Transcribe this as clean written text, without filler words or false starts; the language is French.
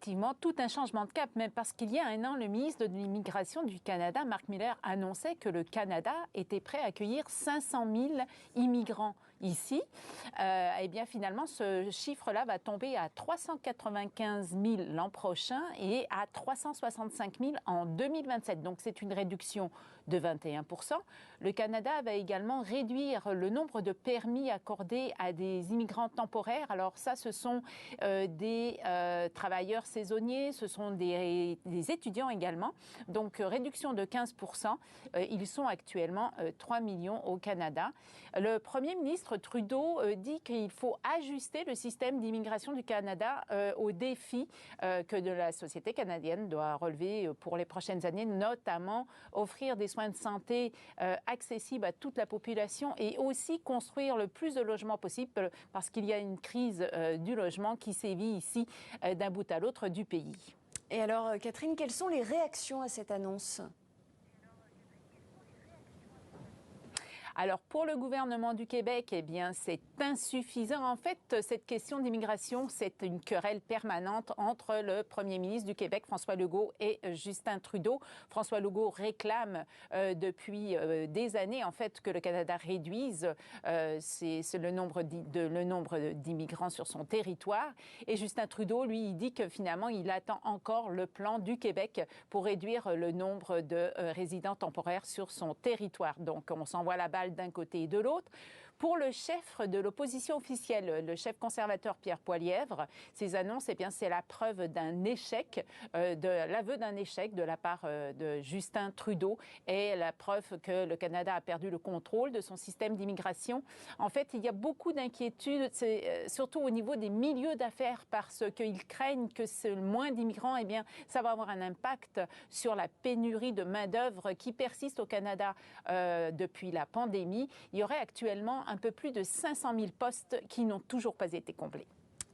effectivement tout un changement de cap, même parce qu'il y a un an, le ministre de l'Immigration du Canada, Mark Miller, annonçait que le Canada était prêt à accueillir 500 000 immigrants ici. Eh bien, finalement, ce chiffre-là va tomber à 395 000 l'an prochain et à 365 000 en 2027. Donc, c'est une réduction de 21%. Le Canada va également réduire le nombre de permis accordés à des immigrants temporaires. Alors ça, ce sont des travailleurs saisonniers, ce sont des étudiants également. Donc, réduction de 15%. Ils sont actuellement 3 millions au Canada. Le Premier ministre Trudeau dit qu'il faut ajuster le système d'immigration du Canada aux défis que la société canadienne doit relever pour les prochaines années, notamment offrir des soins de santé accessibles à toute la population et aussi construire le plus de logements possible parce qu'il y a une crise du logement qui sévit ici d'un bout à l'autre du pays. Et alors, Catherine, quelles sont les réactions à cette annonce ? Alors, pour le gouvernement du Québec, eh bien, c'est insuffisant. En fait, cette question d'immigration, c'est une querelle permanente entre le premier ministre du Québec, François Legault, et Justin Trudeau. François Legault réclame depuis des années, en fait, que le Canada réduise le nombre d'immigrants sur son territoire. Et Justin Trudeau, lui, il dit que finalement, il attend encore le plan du Québec pour réduire le nombre de résidents temporaires sur son territoire. Donc, on s'envoie la balle d'un côté et de l'autre. Pour le chef de l'opposition officielle, le chef conservateur Pierre Poilievre, ces annonces, eh bien, c'est la preuve d'un échec, l'aveu d'un échec de la part de Justin Trudeau et la preuve que le Canada a perdu le contrôle de son système d'immigration. En fait, il y a beaucoup d'inquiétudes, surtout au niveau des milieux d'affaires, parce qu'ils craignent que ce moins d'immigrants, eh bien, ça va avoir un impact sur la pénurie de main-d'œuvre qui persiste au Canada depuis la pandémie. Il y aurait actuellement un peu plus de 500 000 postes qui n'ont toujours pas été comblés.